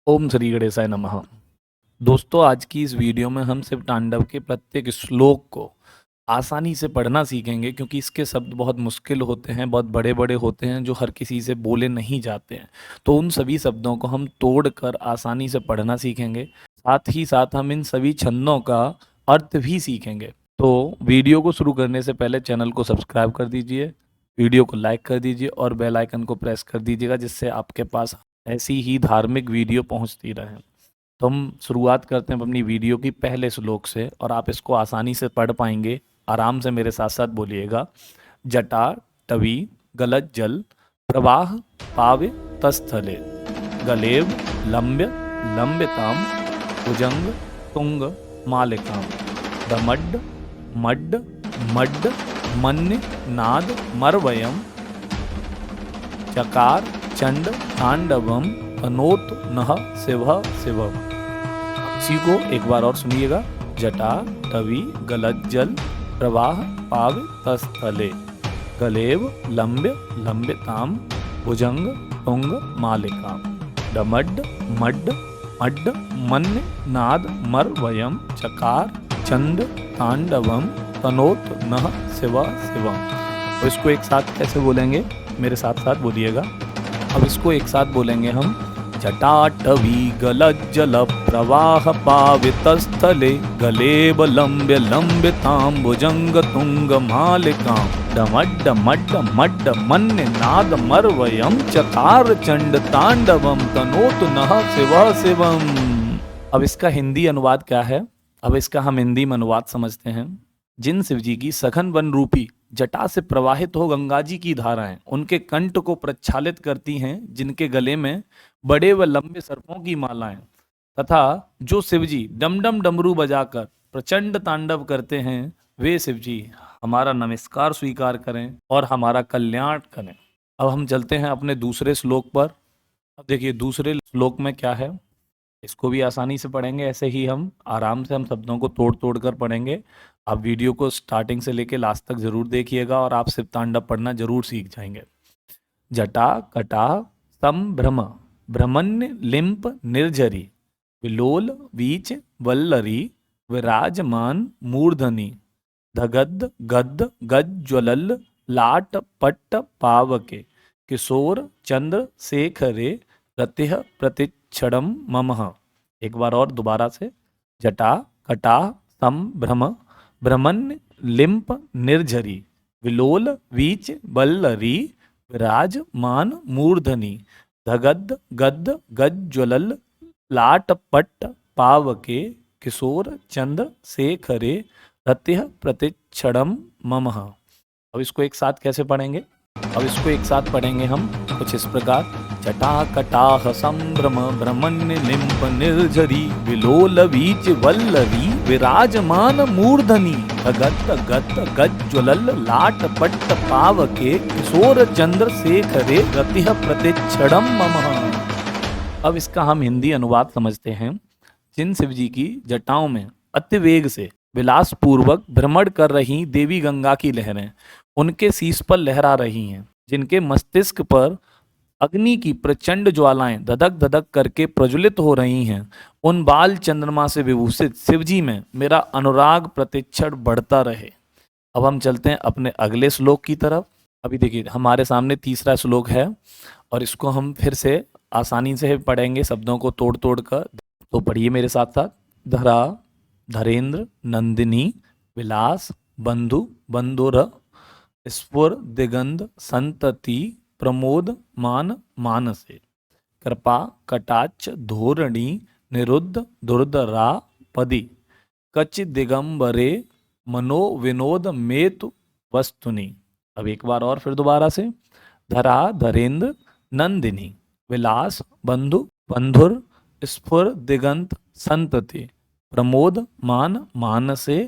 ओम श्री गणेशाय नमः। दोस्तों, आज की इस वीडियो में हम शिव तांडव के प्रत्येक श्लोक को आसानी से पढ़ना सीखेंगे, क्योंकि इसके शब्द बहुत मुश्किल होते हैं, बहुत बड़े बड़े होते हैं, जो हर किसी से बोले नहीं जाते हैं। तो उन सभी शब्दों को हम तोड़कर आसानी से पढ़ना सीखेंगे। साथ ही साथ हम इन सभी छंदों का अर्थ भी सीखेंगे। तो वीडियो को शुरू करने से पहले चैनल को सब्सक्राइब कर दीजिए, वीडियो को लाइक कर दीजिए और बेल आइकन को प्रेस कर दीजिएगा, जिससे आपके पास ऐसी ही धार्मिक वीडियो पहुंचती रहे। तो हम शुरुआत करते हैं अपनी वीडियो की पहले श्लोक से, और आप इसको आसानी से पढ़ पाएंगे। आराम से मेरे साथ साथ बोलिएगा। जटा टवी गलत जल प्रवाह पावे तस्थले गलेव लंब्य लंबिताम भुजंग तुंग मालिकाम दमड्ड मड्ड मड्ड मन्य नाद मरवयम चकार चंड तांडवम अनोत नह शिव शिव। इसी को एक बार और सुनिएगा। जटा तवी गलत जल प्रवाह पाव तस्थले गलेव लंब्य लंबिताम भुजंग तुंग मालिकाम डमड्ड मड्ड मड्ड मन्य नाद मरवयम चकार चंड तांडवम तनोत नह शिव शिवम। तो इसको एक साथ कैसे बोलेंगे, मेरे साथ साथ बोलिएगा। अब इसको एक साथ बोलेंगे हम। जटाटवी गलज्जल प्रवाह पावितस्थले गलेब लंब्य लंबिताम भुजंग तुंग मालिकाम डमड्ड मड्ड मड्ड मन्य नाद मरवयम चकार चंड तांडवम तनोत नः शिव शिवम। अब इसका हिंदी अनुवाद क्या है? अब इसका हम हिंदी में अनुवाद समझते हैं। जिन शिव जी की सघन वन रूपी जटा से प्रवाहित हो गंगा जी की धाराएं उनके कंठ को प्रक्षालित करती हैं, जिनके गले में बड़े व लंबे सर्पों की मालाएं, तथा जो शिवजी डमडम डमरू बजाकर प्रचंड तांडव करते हैं, वे शिवजी हमारा नमस्कार स्वीकार करें और हमारा कल्याण करें। अब हम चलते हैं अपने दूसरे श्लोक पर। अब देखिए दूसरे श्लोक में क्या है, इसको भी आसानी से पढ़ेंगे। ऐसे ही हम आराम से हम शब्दों को तोड़ तोड़ कर पढ़ेंगे। आप वीडियो को स्टार्टिंग से लेकर लास्ट तक जरूर देखिएगा और आप शिव तांडव पढ़ना जरूर सीख जाएंगे। जटा कटा संभ्रम भ्रमण्य लिंप निर्झरी विलोल वीच वल्लरी विराजमान मूर्धनि धगद गद गज्ज्वलल लाट पट्ट पावके किशोर चंद्र शेखरे रतिह प्रतिक्षणम ममः। एक बार और दोबारा से। जटा कटा संभ्रम भ्रमण्य लिंप निर्झरी विलोल वीच वल्लरी विराजमान मूर्धनि धगद गद गज्ज्वलल लाट पट्ट पावके किशोर चंद्र शेखरे रतिह प्रतिक्षणम ममः। अब इसको एक साथ कैसे पढ़ेंगे? अब इसको एक साथ पढ़ेंगे हम कुछ इस प्रकार। जटा कटाह संभ्रम भ्रमण्य लिंप निर्झरी विलोल वीच वल्लरी विराजमान मूर्धनि गत गत गज्ज्वलल लाट पट्ट पावके किशोर चंद्र शेखरे रतिह प्रतिक्षणम ममः। अब इसका हम हिंदी अनुवाद समझते हैं। जिन शिव जी की जटाओं में अतिवेग से विलास पूर्वक भ्रमण कर रही देवी गंगा की लहरें उनके शीश पर लहरा रही हैं, जिनके मस्तिष्क पर अग्नि की प्रचंड ज्वालाएं धधक धधक करके प्रज्वलित हो रही हैं, उन बाल चंद्रमा से विभूषित शिवजी में मेरा अनुराग प्रतिक्षण बढ़ता रहे। अब हम चलते हैं अपने अगले श्लोक की तरफ। अभी देखिए हमारे सामने तीसरा श्लोक है और इसको हम फिर से आसानी से पढ़ेंगे शब्दों को तोड़ तोड़ कर। तो पढ़िए मेरे साथ साथ। धरा धरेंद्र नंदिनी विलास बंधु बंधुर स्फुर दिगंध संतति प्रमोद मान मानसे कृपा कटाक्ष धोरणी निरुद्ध दुर्धरा पदी कच दिगंबरे मनो विनोद मेतु वस्तुनि। अब एक बार और फिर दोबारा से। धरा धरेंद्र नंदिनी विलास बंधु बंधुर स्फुर दिगंत संतति प्रमोद मान मानसे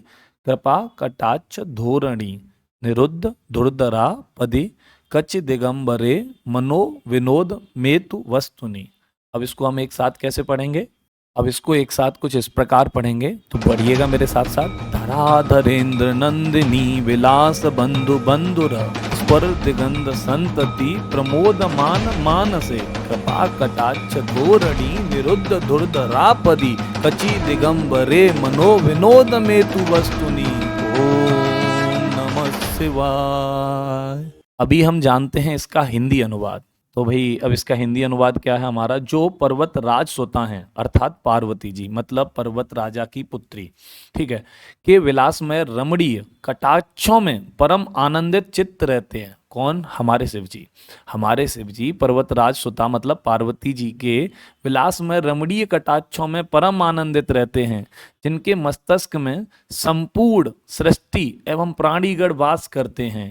कृपा कटाक्ष धोरणी निरुद्ध दुर्धरा पदी कच दिगंबरे मनो विनोद मेतु वस्तुनि। अब इसको हम एक साथ कैसे पढ़ेंगे? अब इसको एक साथ कुछ इस प्रकार पढ़ेंगे, तो पढ़िएगा मेरे साथ साथ। धरा धरेंद्र नंदिनी विलास बंधु बंधुर पर दिगंध संतति प्रमोदमान मानसे कृपा कटाक्ष धोरणी निरुद्ध धुर्धरापदी कची दिगंबरे मनो विनोद में तु वस्तुनि। ओम नमः शिवाय। अभी हम जानते हैं इसका हिंदी अनुवाद। तो भाई अब इसका हिंदी अनुवाद क्या है हमारा, जो पर्वत राज सुता हैं अर्थात पार्वती जी मतलब पर्वत राजा की पुत्री, ठीक है, के विलासमय रमणीय कटाक्षों में परम आनंदित चित्त रहते हैं। कौन? हमारे शिव जी। हमारे शिव जी पर्वत राज सुता मतलब पार्वती जी के विलासमय रमणीय कटाक्षों में परम आनंदित रहते हैं, जिनके मस्तिष्क में संपूर्ण सृष्टि एवं प्राणीगण वास करते हैं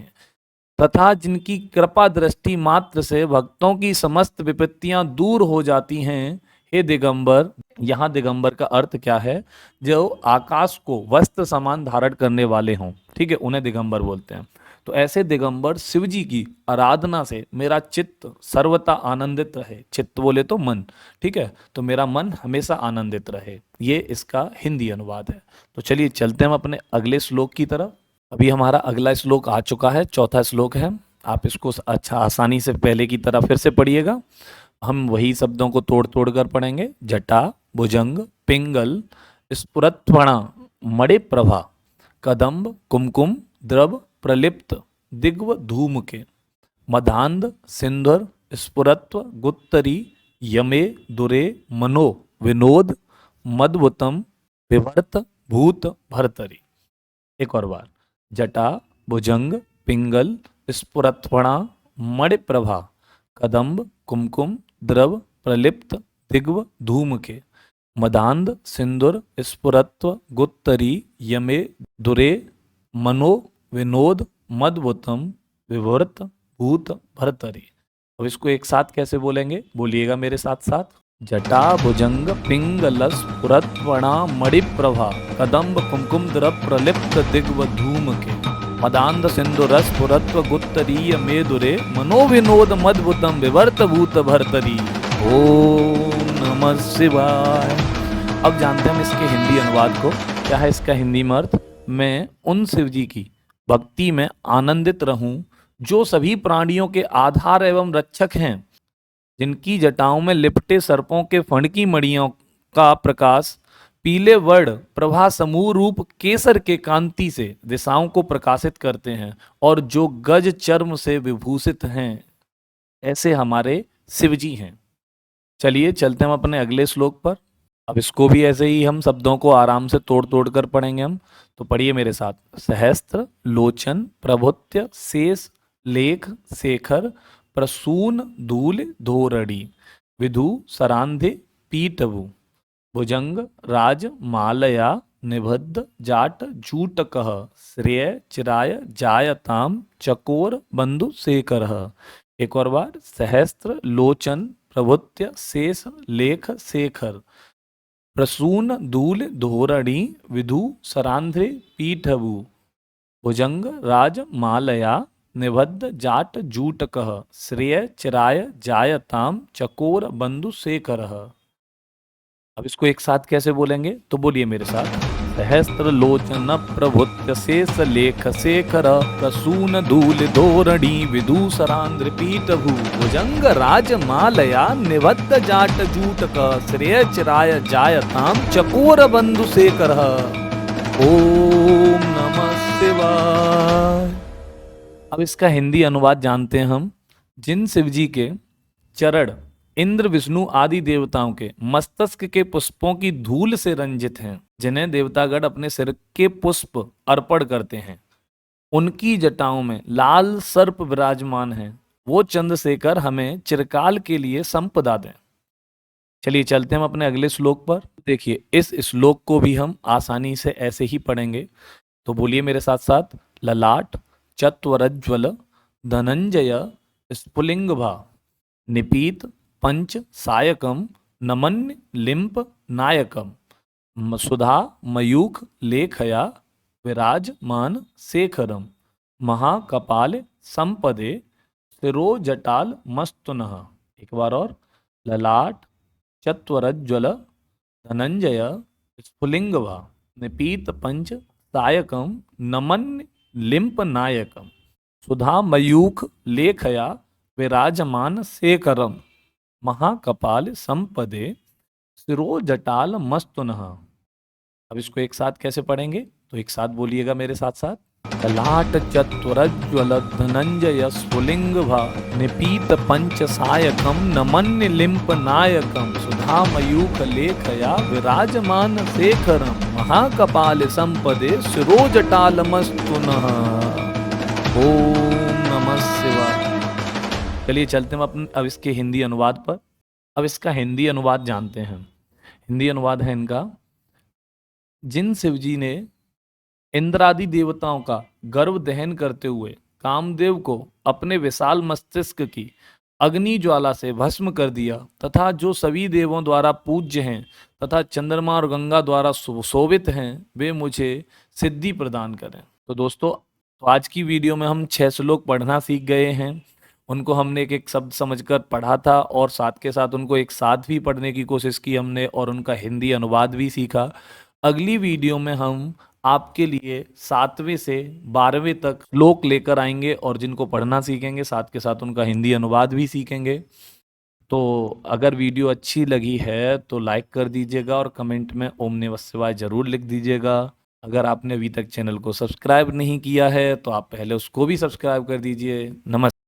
तथा जिनकी कृपा दृष्टि मात्र से भक्तों की समस्त विपत्तियां दूर हो जाती हैं। हे दिगंबर, यहाँ दिगंबर का अर्थ क्या है? जो आकाश को वस्त्र समान धारण करने वाले हों, ठीक है, उन्हें दिगंबर बोलते हैं। तो ऐसे दिगंबर शिव जी की आराधना से मेरा चित्त सर्वथा आनंदित रहे। चित्त बोले तो मन, ठीक है, तो मेरा मन हमेशा आनंदित रहे। ये इसका हिंदी अनुवाद है। तो चलिए चलते हैं हम अपने अगले श्लोक की तरफ। अभी हमारा अगला श्लोक आ चुका है, चौथा श्लोक है। आप इसको अच्छा आसानी से पहले की तरह फिर से पढ़िएगा। हम वही शब्दों को तोड़ तोड़ कर पढ़ेंगे। जटा भुजंग पिंगल स्फुरत्वणा मणि प्रभा कदम्ब कुमकुम द्रव प्रलिप्त दिग्व धूम के मदांध सिंधुर स्फुरत्व गुत्तरी यमे दुरे मनो विनोद मदवुतम विवर्त भूत भरतरी। एक और बार। जटा भुजंग पिंगल स्फुरत्वणा मणिप्रभा कदम्ब कुमकुम द्रव प्रलिप्त दिग्व धूम के मदांध सिंदूर स्फुरत्व गुत्तरी यमे दुरे मनो विनोद मदवुतम विवर्त भूत भरतरी। अब इसको एक साथ कैसे बोलेंगे, बोलिएगा मेरे साथ साथ। जटा भुजंग पिंगल स्फुरत्वणा मणिप्रभा कदम्ब कुमकुम द्रव प्रलिप्त दिग्व धूम के मदांध सिंधु स्फुरत्व गुत्तरीय मेदुरे मनोविनोद मद्भुतम विवर्त भूत भरतरी। ओम नमः शिवाय। अब जानते हैं हम इसके हिंदी अनुवाद को। क्या है इसका हिंदी में अर्थ? मैं उन शिव जी की भक्ति में आनंदित रहूं जो सभी प्राणियों के आधार एवं रक्षक हैं, जिनकी जटाओं में लिपटे सर्पों के फण की मणियों का प्रकाश पीले वर्ण प्रभा समूह रूप केसर के कांति से दिशाओं को प्रकाशित करते हैं और जो गज चर्म से विभूषित हैं, ऐसे हमारे शिव जी हैं। चलिए चलते हैं हम अपने अगले श्लोक पर। अब इसको भी ऐसे ही हम शब्दों को आराम से तोड़ तोड़ कर पढ़ेंगे हम। तो पढ़िए मेरे साथ। सहस्त्र लोचन प्रभुत्य शेष लेख शेखर प्रसून धूल धोरणी विधु सरांधि पीठभु भुजंग राज मालया निबद्ध जाट जूटकः श्रेय चिराय जायताम चकोर बंधु शेखर। एक और बार। सहस्त्र लोचन प्रभुत्य शेष लेख शेखर प्रसून धूल धोरणी विधु सरांध्रे पीठभु भुजंग राज मालया निबद्ध जाट जूटकः श्रेय चिराय जायताम चकोर बंधु शेखर। अब इसको एक साथ कैसे बोलेंगे, तो बोलिए मेरे साथ। सहस्त्र लोचन प्रभुत्य शेष लेख शेखर प्रसून धूल धोरणी विधु सरांध्र पीठभु भुजंग राज मालया निबद्ध जाट जूटक श्रेय चिराय जायताम चकोर बंधु शेखर। ओम नमः शिवाय। अब इसका हिंदी अनुवाद जानते हैं हम। जिन शिवजी के चरण इंद्र विष्णु आदि देवताओं के मस्तक के पुष्पों की धूल से रंजित हैं, जिन्हें देवतागण अपने सिर के पुष्प अर्पण करते हैं, उनकी जटाओं में लाल सर्प विराजमान हैं, वो चंद्रशेखर हमें चिरकाल के लिए संपदा दें। चलिए चलते हैं हम अपने अगले श्लोक पर। देखिए इस श्लोक को भी हम आसानी से ऐसे ही पढ़ेंगे। तो बोलिए मेरे साथ साथ। ललाट चत्वरज्वल धनंजय स्फुलिंगभा निपीत पंच सायकम नमन्य लिंप नायकम सुधा मयूख लेखया विराजमान शेखरम महाकपाल संपदे शिरोजटाल मस्तुनः। एक बार और। ललाट चत्वरज्वल धनंजय स्फुलिंगभा निपीत पंच सायकम नमन्य लिंप नायकम सुधा मयूख लेखया विराजमान शेखरम महाकपाल संपदे शिरोजटाल मस्तुनः। अब इसको एक साथ कैसे पढ़ेंगे, तो एक साथ बोलिएगा मेरे साथ साथ। ललाट चतुरज्वल धनंजय स्फुलिंग भा निपीत पंच सायकम नमन्य लिंप नायकम सुधा मयूख लेखया विराजमान शेखरम महाकपाल संपदे शिरोजटाल मस्तुनः। ओम नमः शिवाय। चलिए चलते हैं अब इसके हिंदी अनुवाद पर। अब इसका हिंदी अनुवाद जानते हैं। हिंदी अनुवाद है इनका। जिन शिवजी ने इंद्रादि देवताओं का गर्व दहन करते हुए कामदेव को अपने विशाल मस्तिष्क की अग्नि ज्वाला से भस्म कर दिया तथा जो सभी देवों द्वारा पूज्य हैं तथा चंद्रमा और गंगा द्वारा शोभित हैं, वे मुझे सिद्धि प्रदान करें। तो दोस्तों, तो आज की वीडियो में हम 6 श्लोक पढ़ना सीख गए हैं। उनको हमने एक एक शब्द समझकर पढ़ा था और साथ के साथ उनको एक साथ भी पढ़ने की कोशिश की हमने और उनका हिंदी अनुवाद भी सीखा। अगली वीडियो में हम आपके लिए 7वें से 12वें तक श्लोक लेकर आएंगे और जिनको पढ़ना सीखेंगे साथ के साथ उनका हिंदी अनुवाद भी सीखेंगे। तो अगर वीडियो अच्छी लगी है तो लाइक कर दीजिएगा और कमेंट में ओम नमः शिवाय जरूर लिख दीजिएगा। अगर आपने अभी तक चैनल को सब्सक्राइब नहीं किया है तो आप पहले उसको भी सब्सक्राइब कर दीजिए। नमस्कार।